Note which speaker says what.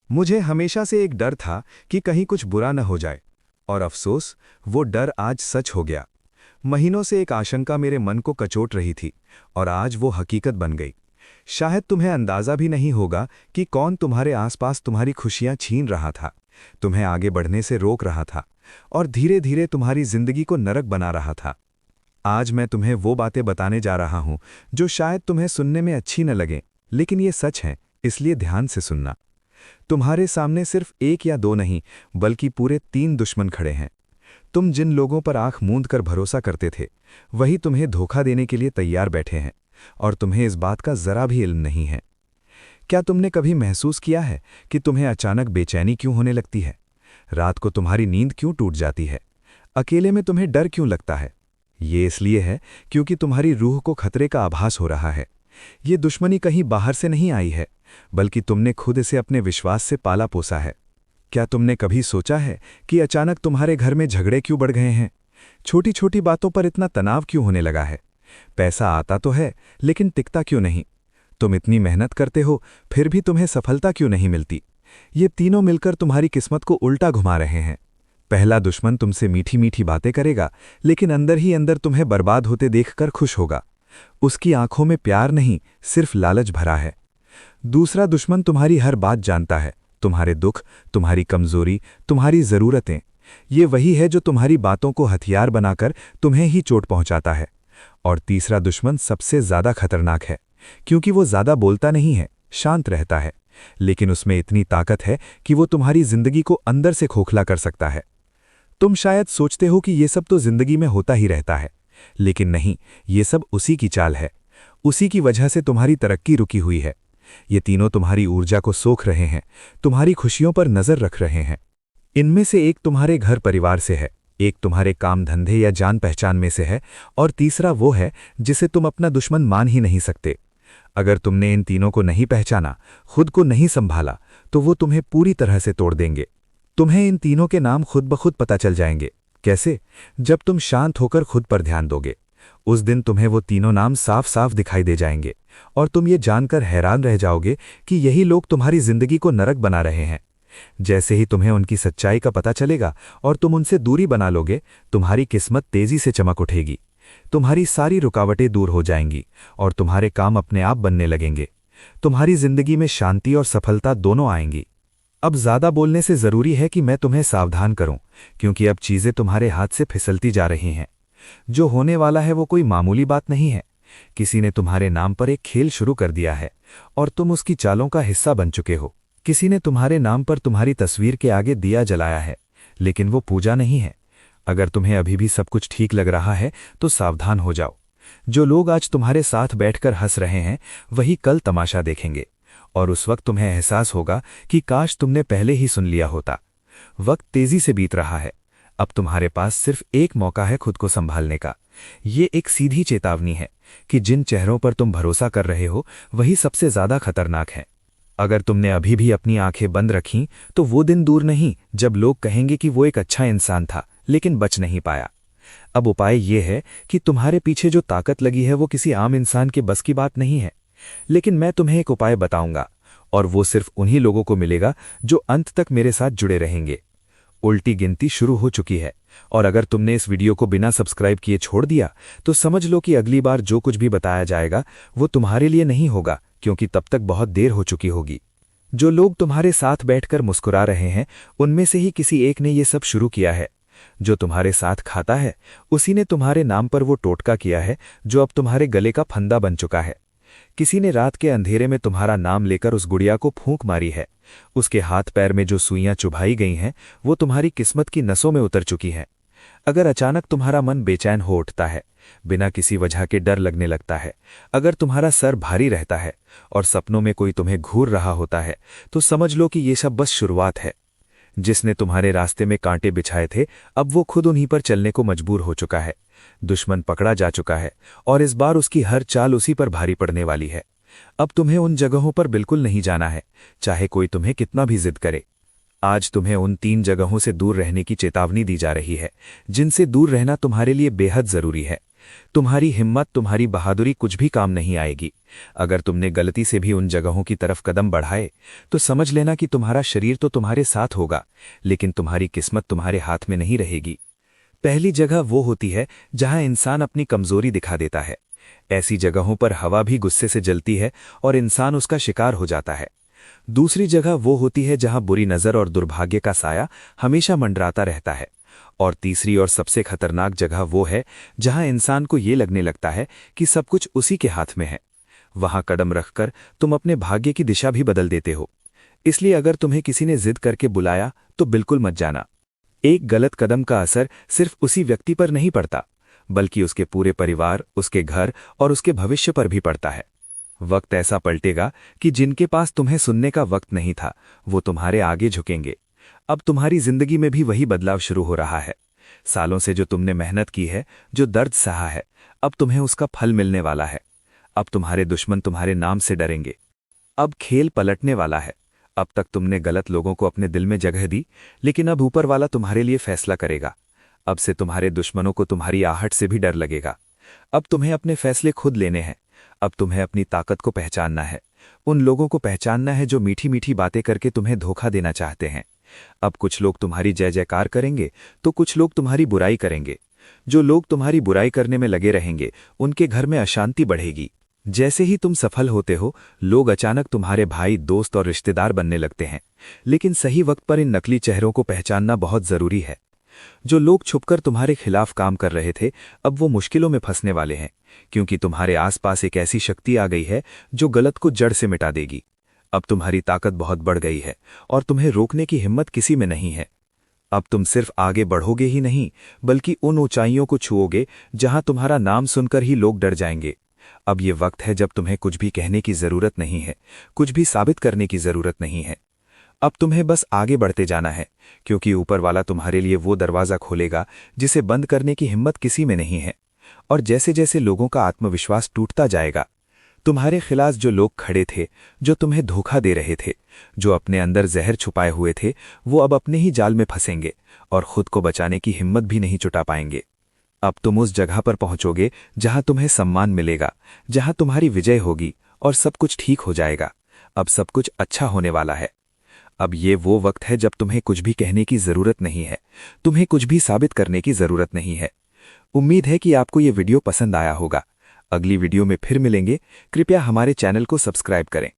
Speaker 1: मुझे हमेशा से एक डर था कि कहीं कुछ बुरा न हो जाए, और अफसोस, वो डर आज सच हो गया। महीनों से एक आशंका मेरे मन को कचोट रही थी, और आज वो हकीकत बन गई। शायद तुम्हें अंदाजा भी नहीं होगा कि कौन तुम्हारे आसपास तुम्हारी खुशियां छीन रहा था, तुम्हें आगे बढ़ने से रोक रहा था, और धीरे धीरे तुम्हारी जिंदगी को नरक बना रहा था। आज मैं तुम्हें वो बातें बताने जा रहा हूं जो शायद तुम्हें सुनने में अच्छी न लगें, लेकिन ये सच है, इसलिए ध्यान से सुनना। तुम्हारे सामने सिर्फ एक या दो नहीं, बल्कि पूरे 3 दुश्मन खड़े हैं। तुम जिन लोगों पर आंख मूंद कर भरोसा करते थे, वही तुम्हें धोखा देने के लिए तैयार बैठे हैं, और तुम्हें इस बात का जरा भी इल्म नहीं है। क्या तुमने कभी महसूस किया है कि तुम्हें अचानक बेचैनी क्यों होने लगती है? रात को तुम्हारी नींद क्यों टूट जाती है? अकेले में तुम्हें डर क्यों लगता है? ये इसलिए है क्योंकि तुम्हारी रूह को खतरे का आभास हो रहा है। ये दुश्मनी कहीं बाहर से नहीं आई है, बल्कि तुमने खुद इसे अपने विश्वास से पाला पोसा है। क्या तुमने कभी सोचा है कि अचानक तुम्हारे घर में झगड़े क्यों बढ़ गए हैं? छोटी छोटी बातों पर इतना तनाव क्यों होने लगा है? पैसा आता तो है, लेकिन टिकता क्यों नहीं? तुम इतनी मेहनत करते हो, फिर भी तुम्हें सफलता क्यों नहीं मिलती? ये तीनों मिलकर तुम्हारी किस्मत को उल्टा घुमा रहे हैं। पहला दुश्मन तुमसे मीठी मीठी बातें करेगा, लेकिन अंदर ही अंदर तुम्हें बर्बाद होते देखकर खुश होगा। उसकी आंखों में प्यार नहीं, सिर्फ लालच भरा है। दूसरा दुश्मन तुम्हारी हर बात जानता है, तुम्हारे दुख, तुम्हारी कमजोरी, तुम्हारी ज़रूरतें। ये वही है जो तुम्हारी बातों को हथियार बनाकर तुम्हें ही चोट पहुंचाता है। और तीसरा दुश्मन सबसे ज़्यादा खतरनाक है, क्योंकि वो ज़्यादा बोलता नहीं है, शांत रहता है, लेकिन उसमें इतनी ताकत है कि वो तुम्हारी जिंदगी को अंदर से खोखला कर सकता है। तुम शायद सोचते हो कि ये सब तो जिंदगी में होता ही रहता है, लेकिन नहीं, ये सब उसी की चाल है। उसी की वजह से तुम्हारी तरक्की रुकी हुई है। ये तीनों तुम्हारी ऊर्जा को सोख रहे हैं, तुम्हारी खुशियों पर नजर रख रहे हैं। इनमें से एक तुम्हारे घर परिवार से है, एक तुम्हारे काम धंधे या जान पहचान में से है, और तीसरा वो है जिसे तुम अपना दुश्मन मान ही नहीं सकते। अगर तुमने इन तीनों को नहीं पहचाना, खुद को नहीं संभाला, तो वो तुम्हें पूरी तरह से तोड़ देंगे। तुम्हें इन तीनों के नाम खुद ब खुद पता चल जाएंगे। कैसे? जब तुम शांत होकर खुद पर ध्यान दोगे, उस दिन तुम्हें वो तीनों नाम साफ साफ दिखाई दे जाएंगे, और तुम ये जानकर हैरान रह जाओगे कि यही लोग तुम्हारी जिंदगी को नरक बना रहे हैं। जैसे ही तुम्हें उनकी सच्चाई का पता चलेगा और तुम उनसे दूरी बना लोगे, तुम्हारी किस्मत तेजी से चमक उठेगी। तुम्हारी सारी रुकावटें दूर हो जाएंगी, और तुम्हारे काम अपने आप बनने लगेंगे। तुम्हारी जिंदगी में शांति और सफलता दोनों आएंगी। अब ज्यादा बोलने से जरूरी है कि मैं तुम्हें सावधान करूं, क्योंकि अब चीजें तुम्हारे हाथ से फिसलती जा रही हैं। जो होने वाला है वो कोई मामूली बात नहीं है। किसी ने तुम्हारे नाम पर एक खेल शुरू कर दिया है, और तुम उसकी चालों का हिस्सा बन चुके हो। किसी ने तुम्हारे नाम पर तुम्हारी तस्वीर के आगे दिया जलाया है, लेकिन वो पूजा नहीं है। अगर तुम्हें अभी भी सब कुछ ठीक लग रहा है, तो सावधान हो जाओ। जो लोग आज तुम्हारे साथ बैठकर हंस रहे हैं, वही कल तमाशा देखेंगे, और उस वक्त तुम्हें एहसास होगा कि काश तुमने पहले ही सुन लिया होता। वक्त तेजी से बीत रहा है। अब तुम्हारे पास सिर्फ एक मौका है खुद को संभालने का। ये एक सीधी चेतावनी है कि जिन चेहरों पर तुम भरोसा कर रहे हो, वही सबसे ज्यादा खतरनाक है। अगर तुमने अभी भी अपनी आंखें बंद रखीं, तो वो दिन दूर नहीं जब लोग कहेंगे कि वो एक अच्छा इंसान था, लेकिन बच नहीं पाया। अब उपाय ये है कि तुम्हारे पीछे जो ताकत लगी है वो किसी आम इंसान के बस की बात नहीं है। लेकिन मैं तुम्हें एक उपाय बताऊंगा, और वो सिर्फ उन्हीं लोगों को मिलेगा जो अंत तक मेरे साथ जुड़े रहेंगे। उल्टी गिनती शुरू हो चुकी है, और अगर तुमने इस वीडियो को बिना सब्सक्राइब किए छोड़ दिया, तो समझ लो कि अगली बार जो कुछ भी बताया जाएगा वो तुम्हारे लिए नहीं होगा, क्योंकि तब तक बहुत देर हो चुकी होगी। जो लोग तुम्हारे साथ बैठकर मुस्कुरा रहे हैं, उनमें से ही किसी एक ने ये सब शुरू किया है। जो तुम्हारे साथ खाता है, उसी ने तुम्हारे नाम पर वो टोटका किया है जो अब तुम्हारे गले का फंदा बन चुका है। किसी ने रात के अंधेरे में तुम्हारा नाम लेकर उस गुड़िया को फूंक मारी है। उसके हाथ पैर में जो सुइयां चुभाई गई हैं, वो तुम्हारी किस्मत की नसों में उतर चुकी हैं। अगर अचानक तुम्हारा मन बेचैन हो उठता है, बिना किसी वजह के डर लगने लगता है, अगर तुम्हारा सर भारी रहता है और सपनों में कोई तुम्हें घूर रहा होता है, तो समझ लो कि ये सब बस शुरुआत है। जिसने तुम्हारे रास्ते में कांटे बिछाए थे, अब वो खुद उन्हीं पर चलने को मजबूर हो चुका है। दुश्मन पकड़ा जा चुका है, और इस बार उसकी हर चाल उसी पर भारी पड़ने वाली है। अब तुम्हें उन जगहों पर बिल्कुल नहीं जाना है, चाहे कोई तुम्हें कितना भी जिद करे। आज तुम्हें उन 3 जगहों से दूर रहने की चेतावनी दी जा रही है, जिनसे दूर रहना तुम्हारे लिए बेहद जरूरी है,
Speaker 2: तुम्हारी हिम्मत, तुम्हारी बहादुरी कुछ भी काम नहीं आएगी। अगर तुमने गलती से भी उन जगहों की तरफ कदम बढ़ाए तो समझ लेना कि तुम्हारा शरीर तो तुम्हारे साथ होगा, लेकिन तुम्हारी किस्मत तुम्हारे हाथ में नहीं रहेगी। पहली जगह वो होती है जहां इंसान अपनी कमजोरी दिखा देता है। ऐसी जगहों पर हवा भी गुस्से से जलती है और इंसान उसका शिकार हो जाता है। दूसरी जगह वो होती है जहां बुरी नज़र और दुर्भाग्य का साया हमेशा मंडराता रहता है। और तीसरी और सबसे खतरनाक जगह वो है जहां इंसान को ये लगने लगता है कि सब कुछ उसी के हाथ में है। वहां कदम रखकर तुम अपने भाग्य की दिशा भी बदल देते हो। इसलिए अगर तुम्हें किसी ने जिद करके बुलाया तो बिल्कुल मत जाना। एक गलत कदम का असर सिर्फ उसी व्यक्ति पर नहीं पड़ता, बल्कि उसके पूरे परिवार, उसके घर और उसके भविष्य पर भी पड़ता है। वक्त ऐसा पलटेगा कि जिनके पास तुम्हें सुनने का वक्त नहीं था, वो तुम्हारे आगे झुकेंगे। अब तुम्हारी जिंदगी में भी वही बदलाव शुरू हो रहा है। सालों से जो तुमने मेहनत की है, जो दर्द सहा है, अब तुम्हें उसका फल मिलने वाला है। अब तुम्हारे दुश्मन तुम्हारे नाम से डरेंगे। अब खेल पलटने वाला है। अब तक तुमने गलत लोगों को अपने दिल में जगह दी, लेकिन अब ऊपर वाला तुम्हारे लिए फैसला करेगा। अब से तुम्हारे दुश्मनों को तुम्हारी आहट से भी डर लगेगा। अब तुम्हें अपने फैसले खुद लेने हैं। अब तुम्हें अपनी ताकत को पहचानना है। उन लोगों को पहचानना है जो मीठी मीठी बातें करके तुम्हें धोखा देना चाहते हैं। अब कुछ लोग तुम्हारी जय जयकार करेंगे तो कुछ लोग तुम्हारी बुराई करेंगे। जो लोग तुम्हारी बुराई करने में लगे रहेंगे, उनके घर में अशांति बढ़ेगी। जैसे ही तुम सफल होते हो, लोग अचानक तुम्हारे भाई, दोस्त और रिश्तेदार बनने लगते हैं। लेकिन सही वक्त पर इन नकली चेहरों को पहचानना बहुत जरूरी है। जो लोग छुपकर तुम्हारे खिलाफ काम कर रहे थे, अब वो मुश्किलों में फंसने वाले हैं, क्योंकि तुम्हारे आसपास एक ऐसी शक्ति आ गई है जो गलत को जड़ से मिटा देगी। अब तुम्हारी ताकत बहुत बढ़ गई है और तुम्हें रोकने की हिम्मत किसी में नहीं है। अब तुम सिर्फ आगे बढ़ोगे ही नहीं, बल्कि उन ऊंचाइयों को छुओगे जहां तुम्हारा नाम सुनकर ही लोग डर जाएंगे। अब ये वक्त है जब तुम्हें कुछ भी कहने की जरूरत नहीं है, कुछ भी साबित करने की जरूरत नहीं है। अब तुम्हें बस आगे बढ़ते जाना है, क्योंकि ऊपर वाला तुम्हारे लिए वो दरवाजा खोलेगा जिसे बंद करने की हिम्मत किसी में नहीं है। और जैसे जैसे लोगों का आत्मविश्वास टूटता जाएगा, तुम्हारे खिलाफ जो लोग खड़े थे, जो तुम्हें धोखा दे रहे थे, जो अपने अंदर जहर छुपाए हुए थे, वो अब अपने ही जाल में फंसेंगे और खुद को बचाने की हिम्मत भी नहीं जुटा पाएंगे। अब तुम उस जगह पर पहुंचोगे जहां तुम्हें सम्मान मिलेगा, जहां तुम्हारी विजय होगी और सब कुछ ठीक हो जाएगा। अब सब कुछ अच्छा होने वाला है। अब ये वो वक्त है जब तुम्हें कुछ भी कहने की जरूरत नहीं है, तुम्हें कुछ भी साबित करने की जरूरत नहीं है। उम्मीद है कि आपको ये वीडियो पसंद आया होगा। अगली वीडियो में फिर मिलेंगे। कृपया हमारे चैनल को सब्सक्राइब करें।